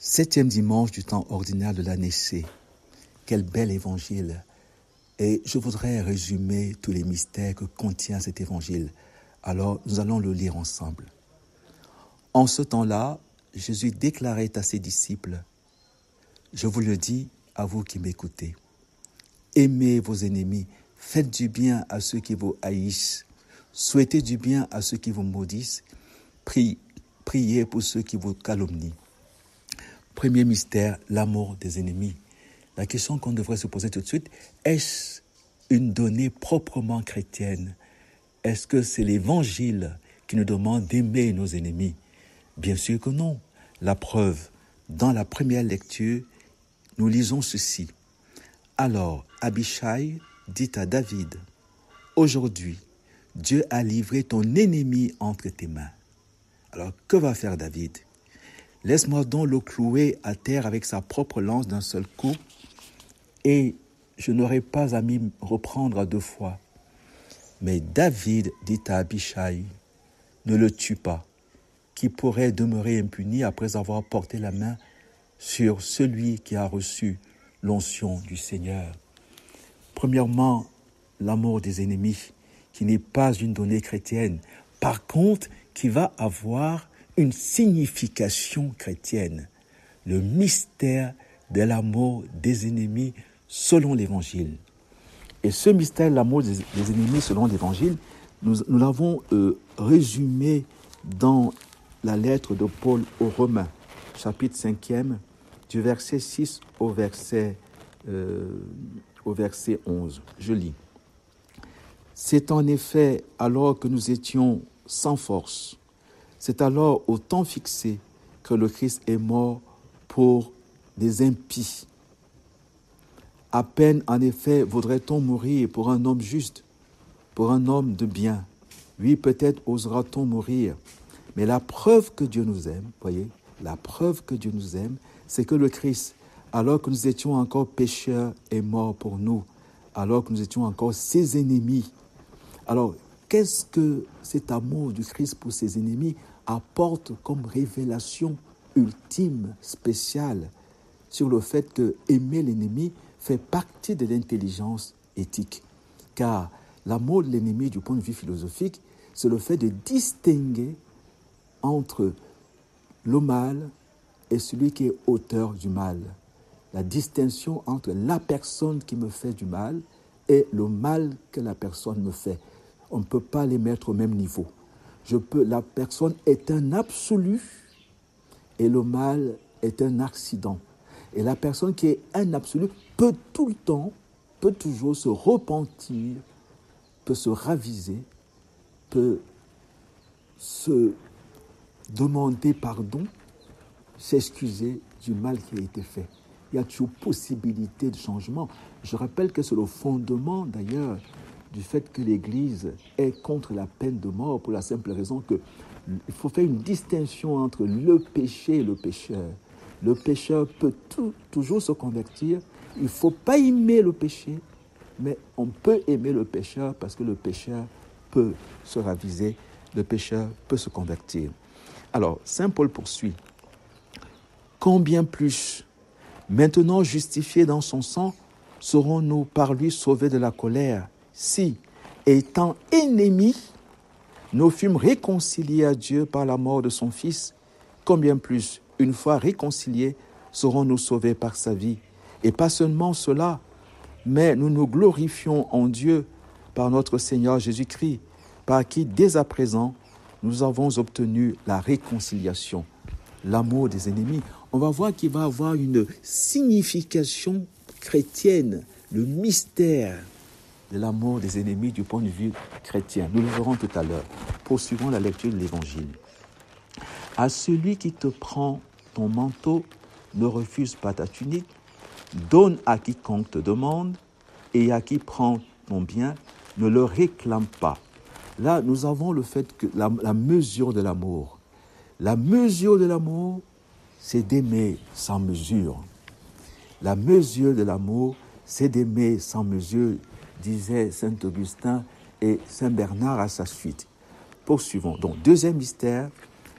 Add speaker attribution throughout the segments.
Speaker 1: Septième dimanche du temps ordinaire de l'année C. Quel bel évangile! Et je voudrais résumer tous les mystères que contient cet évangile. Alors, nous allons le lire ensemble. En ce temps-là, Jésus déclarait à ses disciples, « Je vous le dis à vous qui m'écoutez, aimez vos ennemis, faites du bien à ceux qui vous haïssent, souhaitez du bien à ceux qui vous maudissent, priez pour ceux qui vous calomnient. » Premier mystère, l'amour des ennemis. La question qu'on devrait se poser tout de suite, est-ce une donnée proprement chrétienne? Est-ce que c'est l'Évangile qui nous demande d'aimer nos ennemis? Bien sûr que non. La preuve, dans la première lecture, nous lisons ceci. Alors, Abishai dit à David, « Aujourd'hui, Dieu a livré ton ennemi entre tes mains. » Alors, que va faire David? Laisse-moi donc le clouer à terre avec sa propre lance d'un seul coup, et je n'aurai pas à m'y reprendre à deux fois. Mais David dit à Abishai, ne le tue pas, qui pourrait demeurer impuni après avoir porté la main sur celui qui a reçu l'onction du Seigneur. Premièrement, l'amour des ennemis, qui n'est pas une donnée chrétienne, par contre, qui va avoir une signification chrétienne, le mystère de l'amour des ennemis selon l'Évangile. Et ce mystère de l'amour des ennemis selon l'Évangile, nous l'avons résumé dans la lettre de Paul aux Romains, chapitre 5e, du verset 6 au verset 11. Je lis. « C'est en effet alors que nous étions sans force, c'est alors au temps fixé que le Christ est mort pour des impies. À peine, en effet, voudrait-on mourir pour un homme juste, pour un homme de bien. Oui, peut-être osera-t-on mourir. Mais la preuve que Dieu nous aime, voyez, la preuve que Dieu nous aime, c'est que le Christ, alors que nous étions encore pécheurs, est mort pour nous, alors que nous étions encore ses ennemis. Alors, qu'est-ce que cet amour du Christ pour ses ennemis apporte comme révélation ultime, spéciale, sur le fait que aimer l'ennemi fait partie de l'intelligence éthique. Car l'amour de l'ennemi, du point de vue philosophique, c'est le fait de distinguer entre le mal et celui qui est auteur du mal. La distinction entre la personne qui me fait du mal et le mal que la personne me fait. On ne peut pas les mettre au même niveau. La personne est un absolu et le mal est un accident. Et la personne qui est un absolu peut tout le temps, peut toujours se repentir, peut se raviser, peut se demander pardon, s'excuser du mal qui a été fait. Il y a toujours possibilité de changement. Je rappelle que c'est le fondement d'ailleurs du fait que l'Église est contre la peine de mort pour la simple raison qu'il faut faire une distinction entre le péché et le pécheur. Le pécheur peut toujours se convertir. Il ne faut pas aimer le péché, mais on peut aimer le pécheur parce que le pécheur peut se raviser, le pécheur peut se convertir. Alors, Saint Paul poursuit. Combien plus, maintenant justifiés dans son sang, serons-nous par lui sauvés de la colère, si, étant ennemis, nous fûmes réconciliés à Dieu par la mort de son Fils, combien plus, une fois réconciliés, serons-nous sauvés par sa vie. Et pas seulement cela, mais nous nous glorifions en Dieu par notre Seigneur Jésus-Christ, par qui, dès à présent, nous avons obtenu la réconciliation, l'amour des ennemis. On va voir qu'il va avoir une signification chrétienne, le mystère de l'amour des ennemis du point de vue chrétien. Nous le verrons tout à l'heure. Poursuivons la lecture de l'Évangile. À celui qui te prend ton manteau, ne refuse pas ta tunique, donne à quiconque te demande, et à qui prend ton bien, ne le réclame pas. Là, nous avons le fait que la mesure de l'amour. La mesure de l'amour, c'est d'aimer sans mesure. La mesure de l'amour, c'est d'aimer sans mesure, disait saint Augustin et saint Bernard à sa suite. Poursuivons. Donc, deuxième mystère,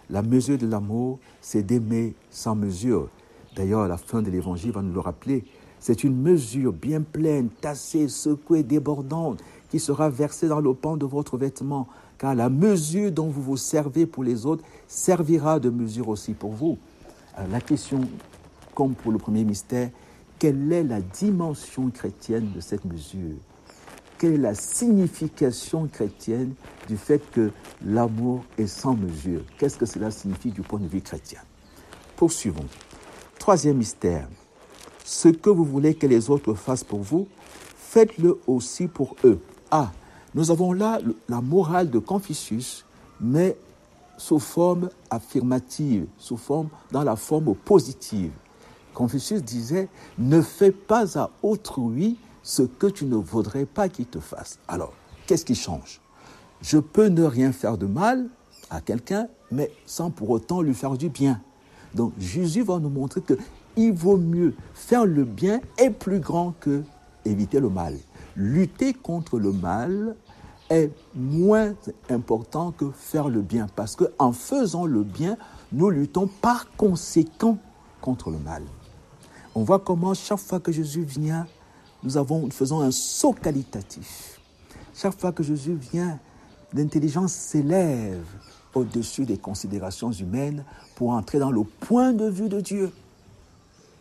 Speaker 1: la mesure de l'amour, c'est d'aimer sans mesure. D'ailleurs, à la fin de l'évangile, va nous le rappeler. C'est une mesure bien pleine, tassée, secouée, débordante, qui sera versée dans le pan de votre vêtement. Car la mesure dont vous vous servez pour les autres servira de mesure aussi pour vous. Alors, la question, comme pour le premier mystère, quelle est la dimension chrétienne de cette mesure? Quelle est la signification chrétienne du fait que l'amour est sans mesure? Qu'est-ce que cela signifie du point de vue chrétien? Poursuivons. Troisième mystère. Ce que vous voulez que les autres fassent pour vous, faites-le aussi pour eux. Ah, nous avons là la morale de Confucius, mais sous forme affirmative, dans la forme positive. Confucius disait, ne fais pas à autrui ce que tu ne voudrais pas qu'il te fasse. Alors, qu'est-ce qui change? Je peux ne rien faire de mal à quelqu'un, mais sans pour autant lui faire du bien. Donc, Jésus va nous montrer qu'il vaut mieux faire le bien est plus grand que éviter le mal. Lutter contre le mal est moins important que faire le bien, parce qu'en faisant le bien, nous luttons par conséquent contre le mal. On voit comment chaque fois que Jésus vient, nous faisons un saut qualitatif. Chaque fois que Jésus vient, l'intelligence s'élève au-dessus des considérations humaines pour entrer dans le point de vue de Dieu.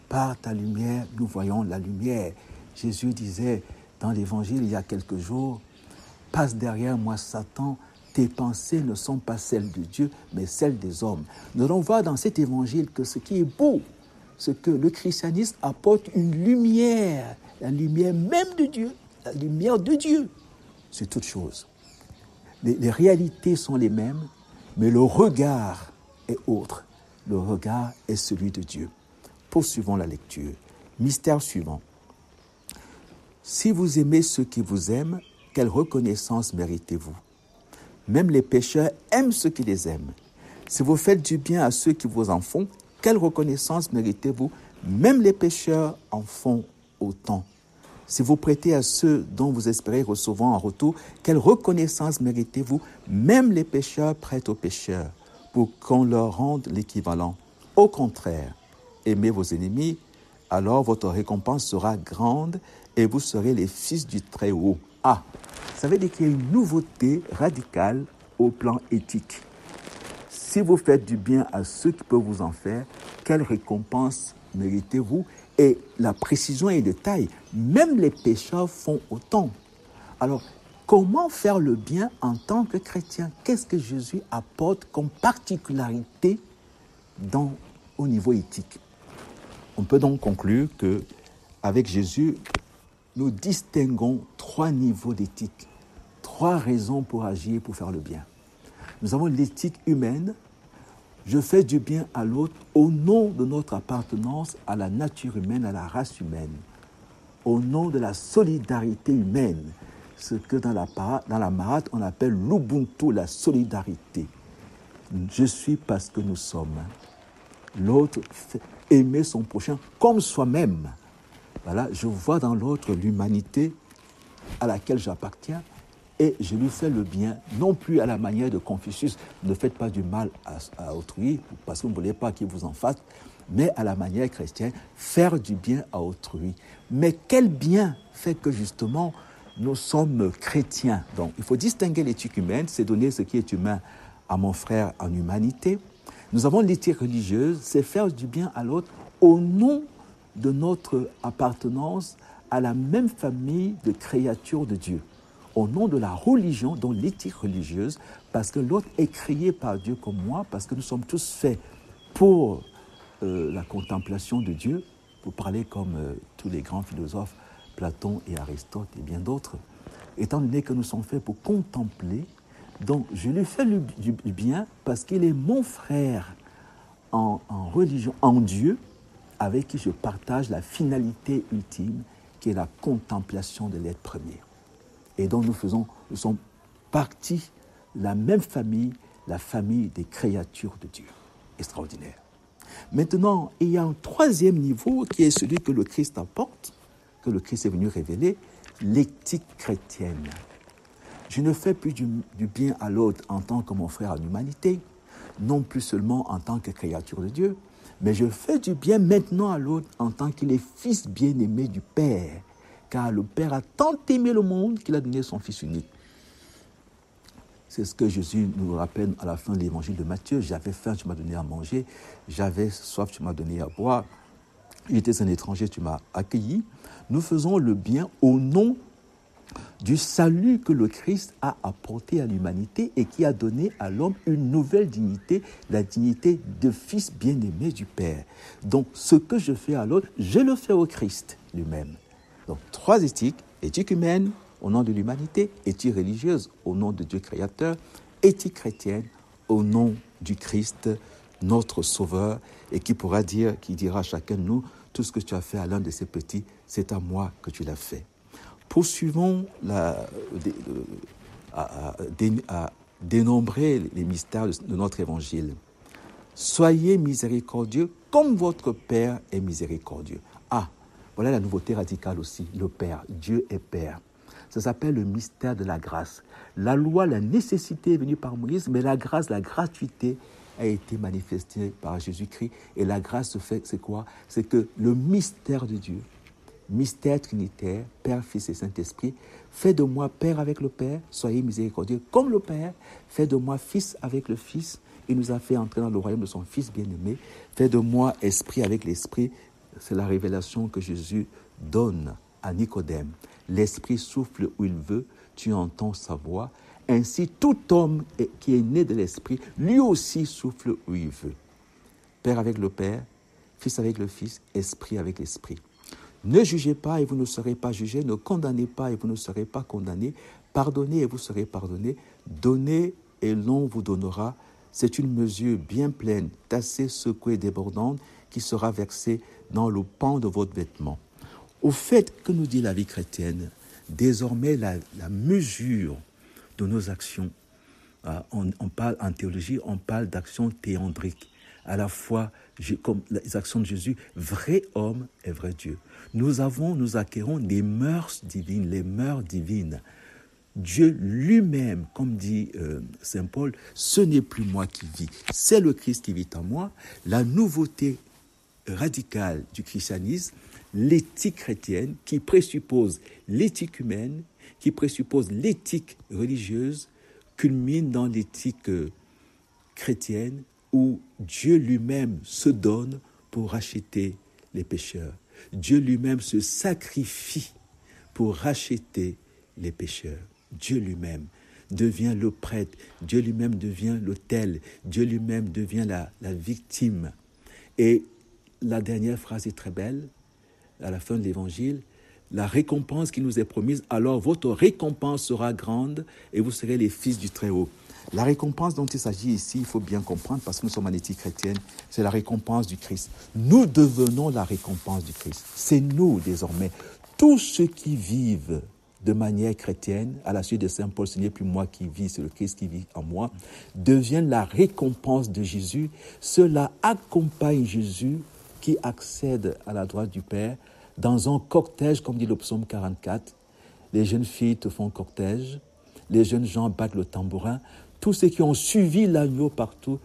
Speaker 1: Par ta lumière, nous voyons la lumière. Jésus disait dans l'Évangile il y a quelques jours, « Passe derrière moi, Satan, tes pensées ne sont pas celles de Dieu, mais celles des hommes. » Nous allons voir dans cet Évangile que ce qui est beau, c'est que le christianisme apporte une lumière, la lumière même de Dieu, la lumière de Dieu sur toute chose. Les réalités sont les mêmes, mais le regard est autre. Le regard est celui de Dieu. Poursuivons la lecture. Mystère suivant. Si vous aimez ceux qui vous aiment, quelle reconnaissance méritez-vous? Même les pécheurs aiment ceux qui les aiment. Si vous faites du bien à ceux qui vous en font, quelle reconnaissance méritez-vous? Même les pécheurs en font autant. Si vous prêtez à ceux dont vous espérez recevoir en retour, quelle reconnaissance méritez-vous? Même les pécheurs prêtent aux pécheurs pour qu'on leur rende l'équivalent. Au contraire, aimez vos ennemis, alors votre récompense sera grande et vous serez les fils du Très-Haut. Ah, ça veut dire qu'il y a une nouveauté radicale au plan éthique. Si vous faites du bien à ceux qui peuvent vous en faire, quelle récompense méritez-vous? Et la précision est de taille. Même les pécheurs font autant. Alors, comment faire le bien en tant que chrétien? Qu'est-ce que Jésus apporte comme particularité au niveau éthique? On peut donc conclure qu'avec Jésus, nous distinguons 3 niveaux d'éthique, 3 raisons pour agir, pour faire le bien. Nous avons l'éthique humaine. Je fais du bien à l'autre au nom de notre appartenance à la nature humaine, à la race humaine, au nom de la solidarité humaine, ce que dans la Marat on appelle l'Ubuntu, la solidarité. Je suis parce que nous sommes. L'autre fait aimer son prochain comme soi-même. Voilà, je vois dans l'autre l'humanité à laquelle j'appartiens et je lui fais le bien, non plus à la manière de Confucius, ne faites pas du mal à autrui parce que vous ne voulez pas qu'il vous en fasse, mais à la manière chrétienne, faire du bien à autrui. Mais quel bien fait que justement nous sommes chrétiens? Donc il faut distinguer l'éthique humaine, c'est donner ce qui est humain à mon frère en humanité. Nous avons l'éthique religieuse, c'est faire du bien à l'autre au nom de notre appartenance à la même famille de créatures de Dieu. Au nom de la religion, dont l'éthique religieuse, parce que l'autre est créé par Dieu comme moi, parce que nous sommes tous faits pour la contemplation de Dieu, pour parler comme tous les grands philosophes, Platon et Aristote et bien d'autres, étant donné que nous sommes faits pour contempler. Donc, je lui fais du bien parce qu'il est mon frère en religion, en Dieu, avec qui je partage la finalité ultime, qui est la contemplation de l'être premier. Et donc, nous sommes partis de la même famille, la famille des créatures de Dieu. Extraordinaire. Maintenant, il y a un 3e niveau qui est celui que le Christ apporte, que le Christ est venu révéler, l'éthique chrétienne. Je ne fais plus du bien à l'autre en tant que mon frère en humanité, non plus seulement en tant que créature de Dieu, mais je fais du bien maintenant à l'autre en tant qu'il est fils bien-aimé du Père. Car le Père a tant aimé le monde qu'il a donné son Fils unique. C'est ce que Jésus nous rappelle à la fin de l'évangile de Matthieu. J'avais faim, tu m'as donné à manger. J'avais soif, tu m'as donné à boire. J'étais un étranger, tu m'as accueilli. Nous faisons le bien au nom du salut que le Christ a apporté à l'humanité et qui a donné à l'homme une nouvelle dignité, la dignité de fils bien-aimé du Père. Donc, ce que je fais à l'autre, je le fais au Christ lui-même. Donc, 3 éthiques: éthique humaine au nom de l'humanité, éthique religieuse au nom de Dieu créateur, éthique chrétienne au nom du Christ, notre Sauveur, et qui dira à chacun de nous: tout ce que tu as fait à l'un de ces petits, c'est à moi que tu l'as fait. Poursuivons à dénombrer les mystères de notre évangile. Soyez miséricordieux comme votre Père est miséricordieux. Voilà la nouveauté radicale aussi, le Père. Dieu est Père. Ça s'appelle le mystère de la grâce. La loi, la nécessité est venue par Moïse, mais la grâce, la gratuité a été manifestée par Jésus-Christ. Et la grâce, c'est quoi? C'est que le mystère de Dieu, mystère trinitaire, Père, Fils et Saint-Esprit, fait de moi Père avec le Père, soyez miséricordieux comme le Père, fait de moi Fils avec le Fils, il nous a fait entrer dans le royaume de son Fils bien-aimé, fait de moi Esprit avec l'Esprit. C'est la révélation que Jésus donne à Nicodème. L'Esprit souffle où il veut, tu entends sa voix. Ainsi, tout homme qui est né de l'Esprit, lui aussi souffle où il veut. Père avec le Père, Fils avec le Fils, Esprit avec l'Esprit. Ne jugez pas et vous ne serez pas jugés. Ne condamnez pas et vous ne serez pas condamnés. Pardonnez et vous serez pardonnés. Donnez et l'on vous donnera. C'est une mesure bien pleine, tassée, secouée, débordante, qui sera versée dans le pan de votre vêtement. Au fait que nous dit la vie chrétienne, désormais la mesure de nos actions, on parle en théologie, on parle d'actions théandriques. À la fois, comme les actions de Jésus, vrai homme et vrai Dieu. Nous acquérons des mœurs divines, les mœurs divines. Dieu lui-même, comme dit Saint Paul, ce n'est plus moi qui vis, c'est le Christ qui vit en moi. La nouveauté radicale du christianisme, l'éthique chrétienne qui présuppose l'éthique humaine, qui présuppose l'éthique religieuse, culmine dans l'éthique chrétienne où Dieu lui-même se donne pour racheter les pécheurs. Dieu lui-même se sacrifie pour racheter les pécheurs. Dieu lui-même devient le prêtre, Dieu lui-même devient l'autel, Dieu lui-même devient la victime. Et la dernière phrase est très belle, à la fin de l'évangile: la récompense qui nous est promise, alors votre récompense sera grande et vous serez les fils du Très-Haut. La récompense dont il s'agit ici, il faut bien comprendre, parce que nous sommes en éthique chrétienne, c'est la récompense du Christ. Nous devenons la récompense du Christ. C'est nous désormais. Tous ceux qui vivent de manière chrétienne, à la suite de Saint Paul, ce n'est plus moi qui vis, c'est le Christ qui vit en moi, deviennent la récompense de Jésus. Cela accompagne Jésus qui accède à la droite du Père dans un cortège, comme dit le psaume 44. Les jeunes filles te font cortège, les jeunes gens battent le tambourin. Tous ceux qui ont suivi l'agneau partout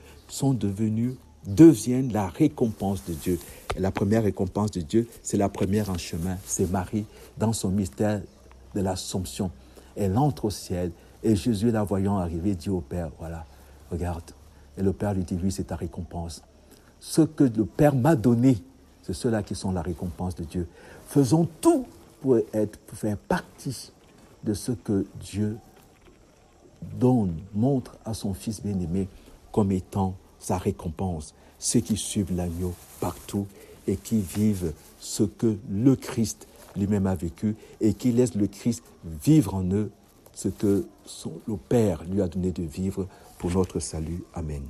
Speaker 1: deviennent la récompense de Dieu. Et la première récompense de Dieu, c'est la première en chemin, c'est Marie, dans son mystère de l'Assomption. Elle entre au ciel et Jésus, la voyant arriver, dit au Père: voilà, regarde. Et le Père lui dit: lui, c'est ta récompense. Ce que le Père m'a donné, c'est ceux-là qui sont la récompense de Dieu. Faisons tout pour faire partie de ce que Dieu montre à son Fils bien-aimé comme étant sa récompense. Ceux qui suivent l'agneau partout et qui vivent ce que le Christ lui-même a vécu et qui laissent le Christ vivre en eux ce que le Père lui a donné de vivre pour notre salut. Amen.